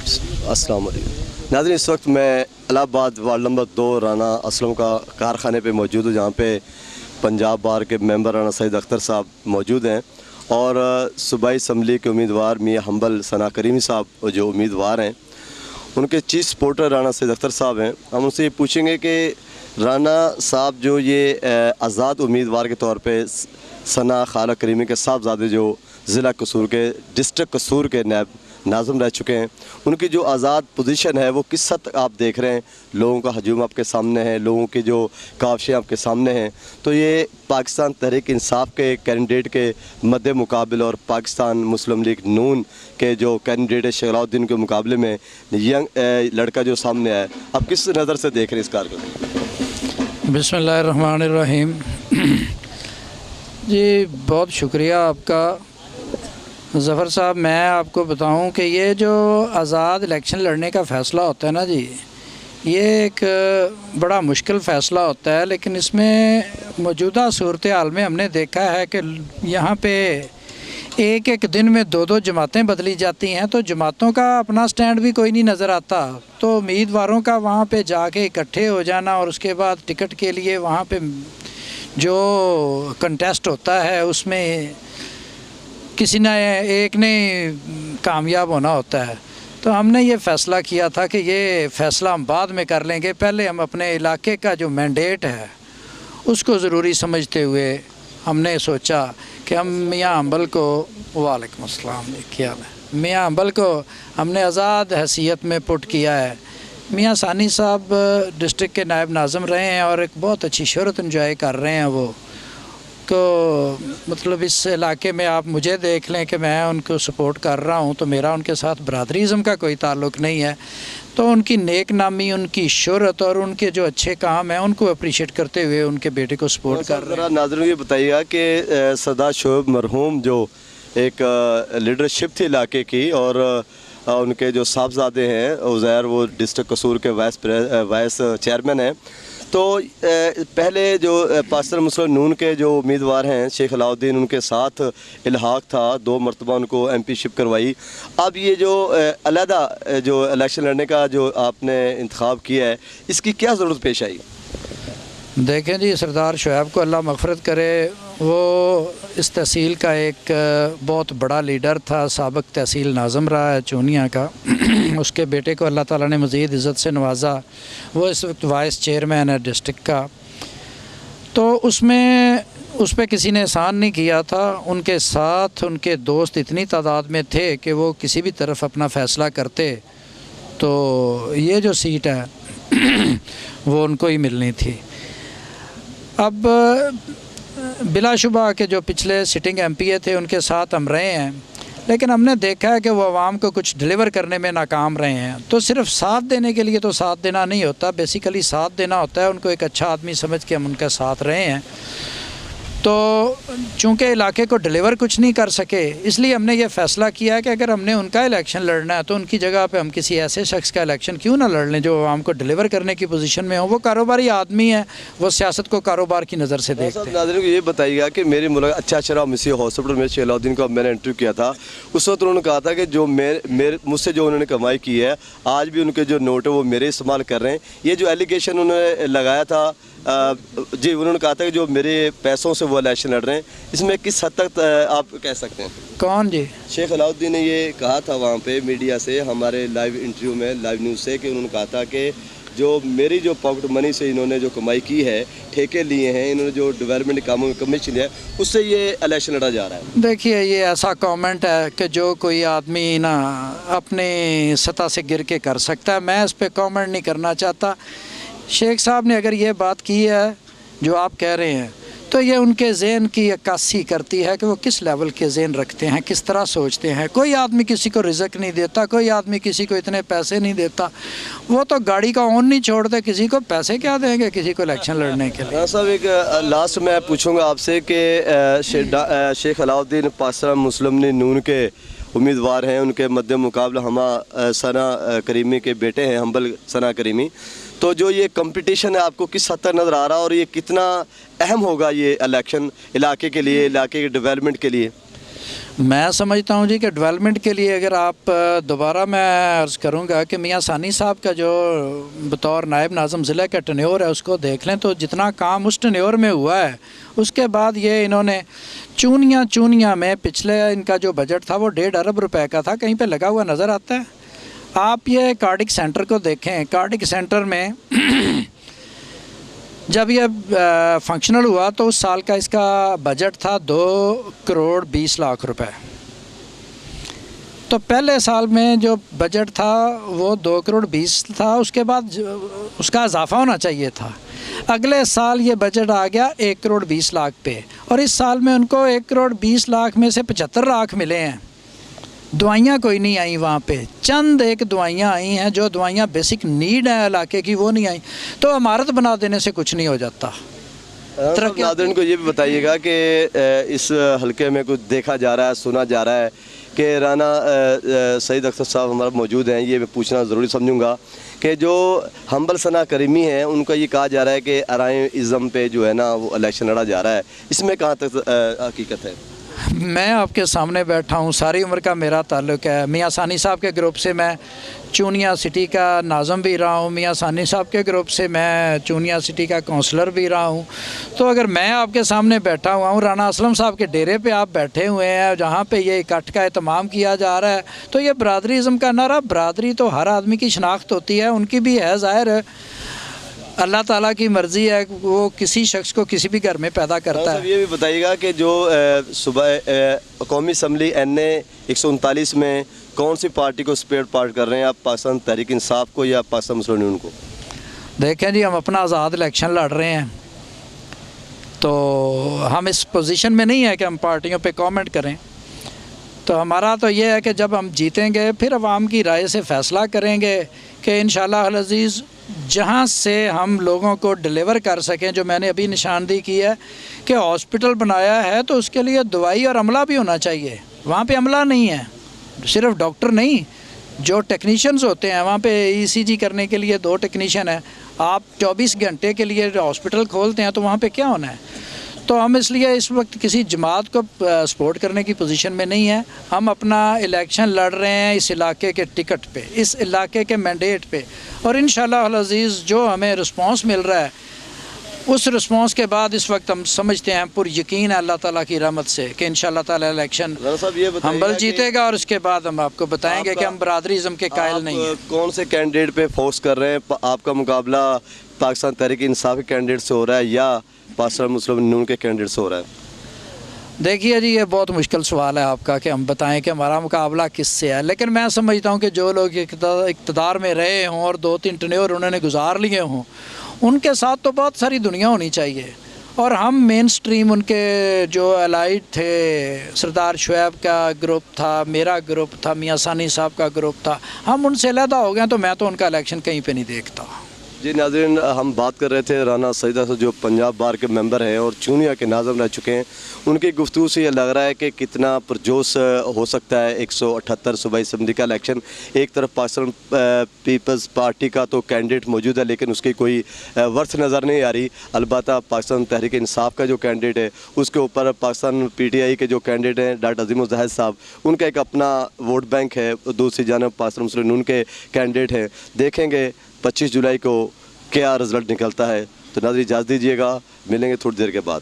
अस्सलाम वालेकुम नाज़रीन, इस वक्त मैं इलाहाबाद वार्ड नंबर 2 राना असलम का कारखाने पे मौजूद हूँ, जहाँ पे पंजाब बार के मेंबर राना सईद अख्तर साहब मौजूद हैं और सूबाई असम्बली के उम्मीदवार मियाँ हम्बल सना करीमी साहब जो उम्मीदवार हैं, उनके चीफ सपोर्टर राना सईद अख्तर साहब हैं। हम उनसे ये पूछेंगे कि राना साहब जो ये आज़ाद उम्मीदवार के तौर पे सना खाला करीमी के साहबजादे जो ज़िला कसूर के डिस्ट्रिक्ट कसूर के नायब नाज़िम रह चुके हैं, उनकी जो आज़ाद पोजीशन है वो किस हद तक आप देख रहे हैं? लोगों का हजूम आपके सामने है, लोगों की जो काविशें आपके सामने हैं, तो ये पाकिस्तान तहरीक इंसाफ के कैंडिडेट के मद्दे मुकाबले और पाकिस्तान मुस्लिम लीग नून के जो कैंडिडेट है शेख अलाउद्दीन के मुकाबले में यंग लड़का जो सामने आया, आप किस नज़र से देख रहे हैं इस कारकर्दगी? बिस्मिल्लाहिर्रहमानिर्रहीम। जी बहुत शुक्रिया आपका ज़फ़र साहब। मैं आपको बताऊं कि ये जो आज़ाद इलेक्शन लड़ने का फ़ैसला होता है ना जी, ये एक बड़ा मुश्किल फ़ैसला होता है, लेकिन इसमें मौजूदा सूरत हाल में हमने देखा है कि यहाँ पे एक एक दिन में दो दो जमातें बदली जाती हैं, तो जमातों का अपना स्टैंड भी कोई नहीं नज़र आता। तो उम्मीदवारों का वहाँ पे जाके इकट्ठे हो जाना और उसके बाद टिकट के लिए वहाँ पे जो कंटेस्ट होता है उसमें किसी ने एक ने कामयाब होना होता है। तो हमने ये फ़ैसला किया था कि ये फ़ैसला हम बाद में कर लेंगे, पहले हम अपने इलाके का जो मैंडेट है उसको ज़रूरी समझते हुए हमने सोचा कि हम मियाँ हम्बल को वालेकुम अस्सलाम क्या हाल है, मियाँ हम्बल को हमने आज़ाद हैसियत में पुट किया है। मियाँ सानी साहब डिस्ट्रिक्ट के नायब नाज़िम रहे हैं और एक बहुत अच्छी शोहरत एंजॉय कर रहे हैं वो, तो मतलब इस इलाके में आप मुझे देख लें कि मैं उनको सपोर्ट कर रहा हूं, तो मेरा उनके साथ बरादरीज़म का कोई ताल्लुक़ नहीं है। तो उनकी नेक नामी, उनकी शोहरत और उनके जो अच्छे काम हैं उनको अप्रिशिएट करते हुए उनके बेटे को सपोर्ट कर रहे हैं। नाज़रीन ये बताइएगा कि सदा शोएब मरहूम जो एक लीडरशिप थी इलाके की और उनके जो साहबजादे हैं उज़ैर, वो डिस्ट्रिक्ट कसूर के वाइस चेयरमैन हैं, तो पहले जो पाकिस्तान मुस्लिम नून के जो उम्मीदवार हैं शेख अलाउद्दीन, उनके साथ इल्हाक था, 2 मरतबा उनको एमपीशिप करवाई। अब ये जो अलहदा जो इलेक्शन लड़ने का जो आपने इंतखाब किया है, इसकी क्या ज़रूरत पेश आई? देखें जी, सरदार शोएब को अल्लाह मग़फ़िरत करे, वो इस तहसील का एक बहुत बड़ा लीडर था, साबिक़ तहसील नाज़िम रहा है चूनिया का। उसके बेटे को अल्लाह ताला ने मज़ीद इज़्ज़त से नवाजा, वो इस वक्त वाइस चेयरमैन है डिस्ट्रिक्ट का। तो उसमें उस पर किसी ने एहसान नहीं किया था, उनके साथ उनके दोस्त इतनी तादाद में थे कि वो किसी भी तरफ अपना फ़ैसला करते तो ये जो सीट है वो उनको ही मिलनी थी। अब बिलाशुबा के जो पिछले सिटिंग एमपीए थे उनके साथ हम रहे हैं, लेकिन हमने देखा है कि वो आवाम को कुछ डिलीवर करने में नाकाम रहे हैं। तो सिर्फ साथ देने के लिए तो साथ देना नहीं होता, बेसिकली साथ देना होता है उनको एक अच्छा आदमी समझ के हम उनका साथ रहे हैं। तो चूँकि इलाके को डिलीवर कुछ नहीं कर सके, इसलिए हमने ये फ़ैसला किया है कि अगर हमने उनका इलेक्शन लड़ना है तो उनकी जगह पे हम किसी ऐसे शख्स का इलेक्शन क्यों ना लड़ लें जो आवाम को डिलीवर करने की पोजीशन में हो। वो कारोबारी आदमी है, वो सियासत को कारोबार की नज़र से देखते हैं। नाज़रीन को ये बताइएगा कि मेरी मुलाकात अच्छा शरा मिसी हॉस्पिटल में शेख अलाउद्दीन को मैंने इंटरव्यू किया था, उस वक्त उन्होंने कहा था कि जो मुझसे जो उन्होंने कमाई की है, आज भी उनके जो नोट है वो मेरे इस्तेमाल कर रहे हैं। ये जो एलिगेशन उन्होंने लगाया था जी, उन्होंने कहा था कि जो मेरे पैसों से वो इलेक्शन लड़ रहे हैं, इसमें किस हद तक आप कह सकते हैं? कौन जी? शेख अलाउद्दीन ने ये कहा था वहाँ पे मीडिया से, हमारे लाइव इंटरव्यू में, लाइव न्यूज़ से, कि उन्होंने कहा था कि जो मेरी जो पॉकेट मनी से इन्होंने जो कमाई की है, ठेके लिए हैं, इन्होंने जो डेवलपमेंट कामों में कमीशन लिया है, उससे ये इलेक्शन लड़ा जा रहा है। देखिए, ये ऐसा कमेंट है कि जो कोई आदमी ना अपने सतह से गिर के कर सकता है, मैं इस पर कमेंट नहीं करना चाहता। शेख साहब ने अगर ये बात की है जो आप कह रहे हैं, तो ये उनके ज़हन की अक्कासी करती है कि वो किस लेवल के ज़हन रखते हैं, किस तरह सोचते हैं। कोई आदमी किसी को रिज़्क नहीं देता, कोई आदमी किसी को इतने पैसे नहीं देता। वो तो गाड़ी का ऑन नहीं छोड़ते, किसी को पैसे क्या देंगे किसी को इलेक्शन लड़ने के लिए। हाँ साहब, एक लास्ट मैं पूछूँगा आपसे कि शेख अलाउद्दीन पाकिस्तान मुस्लिम लीग नून के उम्मीदवार हैं, उनके मद्दे मुकाबला सना करीमी के बेटे हैं हम्बल सना करीमी, तो जो ये कंपटीशन है आपको किस हद तक नज़र आ रहा है और ये कितना अहम होगा ये इलेक्शन इलाके के लिए, इलाके के डेवलपमेंट के लिए? मैं समझता हूँ जी कि डेवलपमेंट के लिए अगर आप दोबारा मैं अर्ज़ करूँगा कि मियाँ सानी साहब का जो बतौर नायब नाज़िम ज़िले का टेन्योर है उसको देख लें तो जितना काम उस टेन्योर में हुआ है, उसके बाद ये इन्होंने चूनिया में पिछले इनका जो बजट था वो 1.5 अरब रुपए का था, कहीं पे लगा हुआ नज़र आता है। आप ये कार्डिक सेंटर को देखें, कार्डिक सेंटर में जब ये फंक्शनल हुआ तो उस साल का इसका बजट था 2 करोड़ 20 लाख रुपए। तो पहले साल में जो बजट था वो 2 करोड़ 20 था, उसके बाद उसका इजाफा होना चाहिए था। अगले साल ये बजट आ गया 1 करोड़ 20 लाख पे, और इस साल में उनको 1 करोड़ 20 लाख में से 75 लाख मिले हैं। दवाइयाँ कोई नहीं आई वहाँ पे, चंद एक दवाइयाँ आई हैं, जो दवाइयाँ बेसिक नीड है इलाके की वो नहीं आई। तो इमारत बना देने से कुछ नहीं हो जाता। नाज़रीन को ये भी बताइएगा कि इस हलके में कुछ देखा जा रहा है, सुना जा रहा है कि राना सईद अख्तर साहब हमारे मौजूद हैं। ये मैं पूछना ज़रूरी समझूंगा कि जो हम्बल सना करीमी हैं उनका ये कहा जा रहा है कि आराइज़म पे जो है ना वो इलेक्शन लड़ा जा रहा है, इसमें कहाँ तक हकीकत है? मैं आपके सामने बैठा हूँ, सारी उम्र का मेरा ताल्लुक़ है। मियाँ सानी साहब के ग्रुप से मैं चूनिया सिटी का नाज़म भी रहा हूँ, मियाँ सानी साहब के ग्रुप से मैं चूनिया सिटी का काउंसलर भी रहा हूँ। तो अगर मैं आपके सामने बैठा हुआ हूँ, राना असलम साहब के डेरे पे आप बैठे हुए हैं जहाँ पे ये इकट्ठ का एहतमाम किया जा रहा है, तो ये बरादरीज़म का नारा, बरादरी तो हर आदमी की शनाख्त होती है, उनकी भी है, ज़ाहिर है अल्लाह ताला की मर्ज़ी है, वो किसी शख्स को किसी भी घर में पैदा करता है। ये भी बताइएगा कि जो सुबह कौमी असम्बली NA 139 में कौन सी पार्टी को सपोर्ट पार्ट कर रहे हैं आप, पाकिस्तान तहरीक इंसाफ को या पाकिस्तान मुस्लिम यूनियन को? देखें जी, हम अपना आज़ाद इलेक्शन लड़ रहे हैं, तो हम इस पोजीशन में नहीं है कि हम पार्टियों पे कमेंट करें। तो हमारा तो ये है कि जब हम जीतेंगे फिर अवाम की राय से फ़ैसला करेंगे कि इंशाअल्लाह अल अज़ीज़ जहाँ से हम लोगों को डिलीवर कर सकें। जो मैंने अभी निशानदेही की है कि हॉस्पिटल बनाया है तो उसके लिए दवाई और अमला भी होना चाहिए। वहाँ पे अमला नहीं है, सिर्फ डॉक्टर नहीं, जो टेक्नीशियंस होते हैं वहाँ पे ECG करने के लिए 2 टेक्नीशियन हैं। आप 24 घंटे के लिए हॉस्पिटल खोलते हैं तो वहाँ पे क्या होना है? तो हम इसलिए इस वक्त किसी जमात को सपोर्ट करने की पोजीशन में नहीं है। हम अपना इलेक्शन लड़ रहे हैं इस इलाके के टिकट पे, इस इलाके के मैंडेट पे, और इंशाअल्लाह अल अज़ीज़ जो हमें रिस्पांस मिल रहा है उस रिस्पांस के बाद इस वक्त हम समझते हैं, पुर यकीन है अल्लाह ताला की रहमत से कि इंशाअल्लाह ताला इलेक्शन हम्बल जीतेगा, और उसके बाद हम आपको बताएंगे कि हम बरादरीज़म के कायल नहीं हैं। कौन से कैंडिडेट पे फोर्स कर रहे हैं? आपका मुकाबला पाकिस्तान तहरीक इंसाफ के कैंडिडेट से हो रहा है या पाकिस्तान मुस्लिम यूनियन के कैंडिडेट से हो रहा है? देखिए जी, ये बहुत मुश्किल सवाल है आपका कि हम बताएं कि हमारा मुकाबला किससे है, लेकिन मैं समझता हूँ कि जो लोग इक़्तिदार में रहे हों और 2-3 टेन्योर उन्होंने गुजार लिए हों, उनके साथ तो बहुत सारी दुनिया होनी चाहिए। और हम मेन स्ट्रीम उनके जो अलाइड थे, सरदार शुएब का ग्रुप था, मेरा ग्रुप था, मियाँ सानी साहब का ग्रुप था, हम उनसे अलहदा हो गए, तो मैं तो उनका इलेक्शन कहीं पे नहीं देखता। जी नाज़रीन, हम बात कर रहे थे राना सईद से जो पंजाब बार के मेंबर हैं और चूनिया के नाज़िम रह चुके हैं। उनकी गुफ्तगू से ये लग रहा है कि कितना पुरजोश हो सकता है 178 सूबाई असम्बली का इलेक्शन। एक तरफ पाकिस्तान पीपल्स पार्टी का तो कैंडिडेट मौजूद है लेकिन उसकी कोई वर्थ नज़र नहीं आ रही। अलबत्ता पाकिस्तान तहरीक इंसाफ का जो कैंडिडेट है उसके ऊपर पाकिस्तान PTI के जो कैंडिडेट हैं डॉक्टर अज़ीम ज़ाहिद साहब, उनका एक अपना वोट बैंक है। दूसरी जानब पाकिस्तान मुस्लिम यूनियन के कैंडिडेट हैं। देखेंगे 25 जुलाई को क्या रिज़ल्ट निकलता है। तो नाज़रीन इजाज़त दीजिएगा, मिलेंगे थोड़ी देर के बाद।